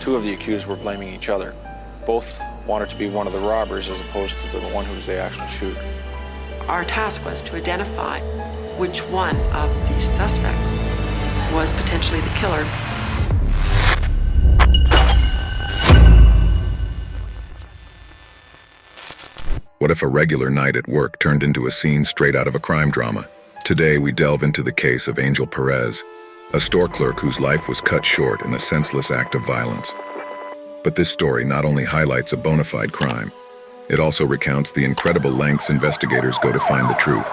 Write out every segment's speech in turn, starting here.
Two of the accused were blaming each other. Both wanted to be one of the robbers as opposed to the one who they actually shoot. Our task was to identify which one of these suspects was potentially the killer. What if a regular night at work turned into a scene straight out of a crime drama? Today, we delve into the case of Angel Perez, a store clerk whose life was cut short in a senseless act of violence. But this story not only highlights a bona fide crime, it also recounts the incredible lengths investigators go to find the truth.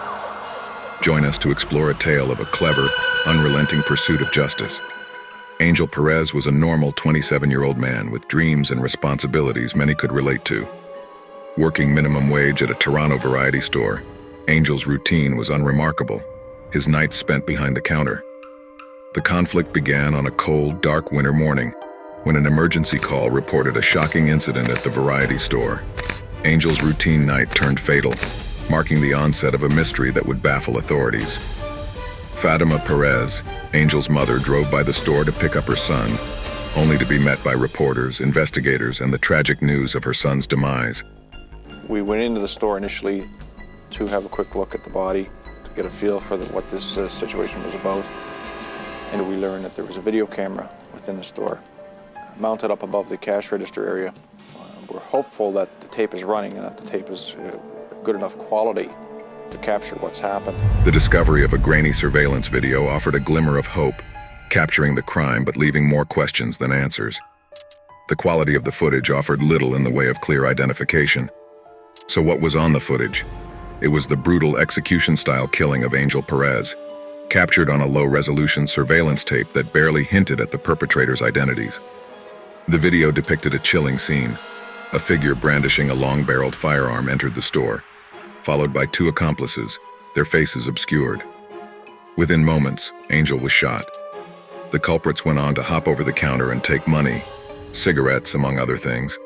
Join us to explore a tale of a clever, unrelenting pursuit of justice. Angel Perez was a normal 27-year-old man with dreams and responsibilities many could relate to. Working minimum wage at a Toronto variety store, Angel's routine was unremarkable, his nights spent behind the counter. The conflict began on a cold, dark winter morning when an emergency call reported a shocking incident at the variety store. Angel's routine night turned fatal, marking the onset of a mystery that would baffle authorities. Fatima Perez, Angel's mother, drove by the store to pick up her son, only to be met by reporters, investigators, and the tragic news of her son's demise. We went into the store initially to have a quick look at the body, to get a feel for what this situation was about. And we learned that there was a video camera within the store, mounted up above the cash register area. We're hopeful that the tape is running and that the tape is good enough quality to capture what's happened. The discovery of a grainy surveillance video offered a glimmer of hope, capturing the crime but leaving more questions than answers. The quality of the footage offered little in the way of clear identification. So what was on the footage? It was the brutal execution-style killing of Angel Perez, captured on a low-resolution surveillance tape that barely hinted at the perpetrators' identities. The video depicted a chilling scene. A figure brandishing a long-barreled firearm entered the store, followed by two accomplices, their faces obscured. Within moments, Angel was shot. The culprits went on to hop over the counter and take money, cigarettes, among other things.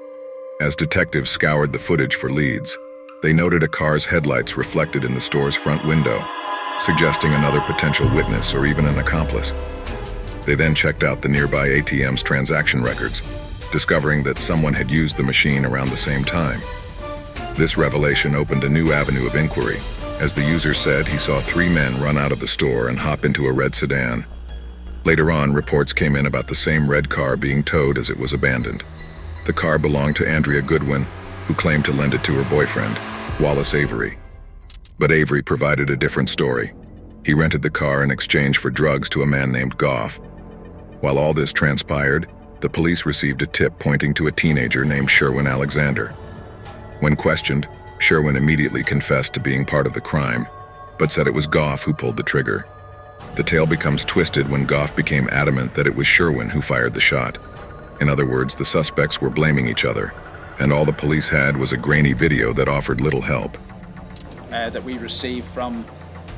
As detectives scoured the footage for leads, they noted a car's headlights reflected in the store's front window, suggesting another potential witness or even an accomplice. They then checked out the nearby ATM's transaction records, discovering that someone had used the machine around the same time. This revelation opened a new avenue of inquiry. As the user said, he saw three men run out of the store and hop into a red sedan. Later on, reports came in about the same red car being towed as it was abandoned. The car belonged to Andrea Goodwin, who claimed to lend it to her boyfriend, Wallace Avery. But Avery provided a different story. He rented the car in exchange for drugs to a man named Goff. While all this transpired, the police received a tip pointing to a teenager named Sherwin Alexander. When questioned, Sherwin immediately confessed to being part of the crime, but said it was Goff who pulled the trigger. The tale becomes twisted when Goff became adamant that it was Sherwin who fired the shot. In other words, the suspects were blaming each other, and all the police had was a grainy video that offered little help. That we receive from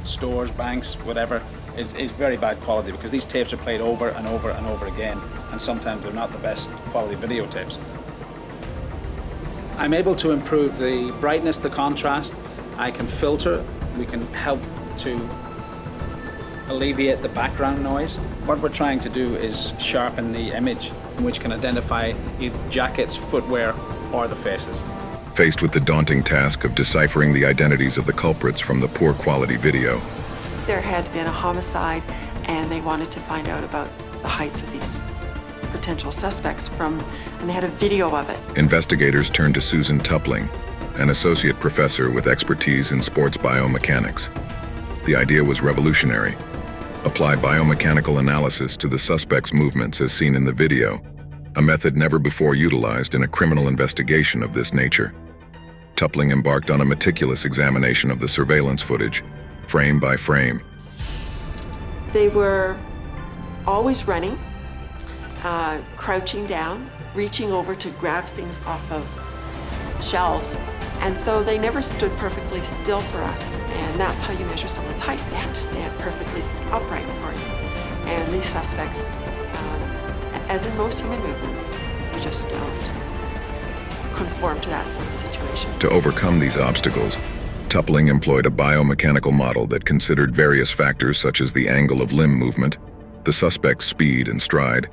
stores, banks, whatever, is very bad quality, because these tapes are played over and over and over again, and sometimes they're not the best quality videotapes. I'm able to improve the brightness, the contrast. I can filter. We can help to alleviate the background noise. What we're trying to do is sharpen the image, which can identify either jackets, footwear, or the faces. Faced with the daunting task of deciphering the identities of the culprits from the poor quality video, There had been a homicide, and they wanted to find out about the heights of these potential suspects and they had a video of it. investigators turned to Susan Tupling, an associate professor with expertise in sports biomechanics. The idea was revolutionary. Apply biomechanical analysis to the suspect's movements as seen in the video, a method never before utilized in a criminal investigation of this nature. Tupling embarked on a meticulous examination of the surveillance footage, frame by frame. They were always running, crouching down, reaching over to grab things off of shelves. And so they never stood perfectly still for us. And that's how you measure someone's height. They have to stand perfectly upright for you. And these suspects, as in most human movements, you just don't conform to that sort of situation. To overcome these obstacles, Tupling employed a biomechanical model that considered various factors such as the angle of limb movement, the suspect's speed and stride,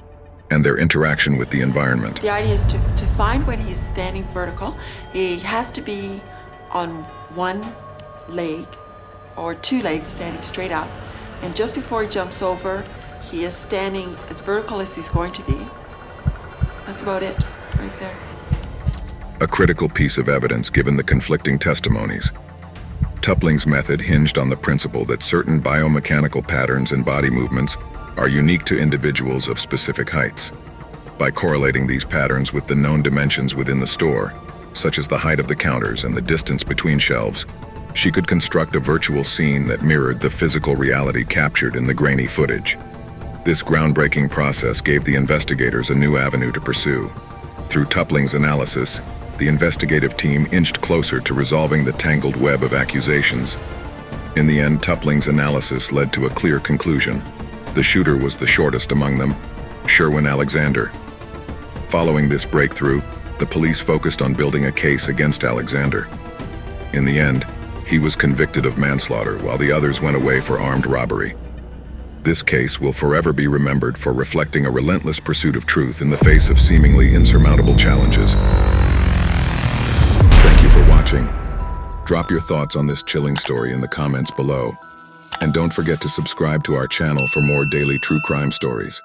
and their interaction with the environment. The idea is to find when he's standing vertical. He has to be on one leg or two legs standing straight up. And just before he jumps over, he is standing as vertical as he's going to be. That's about it, right there. A critical piece of evidence given the conflicting testimonies. Tupling's method hinged on the principle that certain biomechanical patterns and body movements are unique to individuals of specific heights. By correlating these patterns with the known dimensions within the store, such as the height of the counters and the distance between shelves, she could construct a virtual scene that mirrored the physical reality captured in the grainy footage. This groundbreaking process gave the investigators a new avenue to pursue. Through Tupling's analysis, the investigative team inched closer to resolving the tangled web of accusations. In the end, Tupling's analysis led to a clear conclusion. The shooter was the shortest among them, Sherwin Alexander. Following this breakthrough, the police focused on building a case against Alexander. In the end, he was convicted of manslaughter while the others went away for armed robbery. This case will forever be remembered for reflecting a relentless pursuit of truth in the face of seemingly insurmountable challenges. Thank you for watching. Drop your thoughts on this chilling story in the comments below. And don't forget to subscribe to our channel for more daily true crime stories.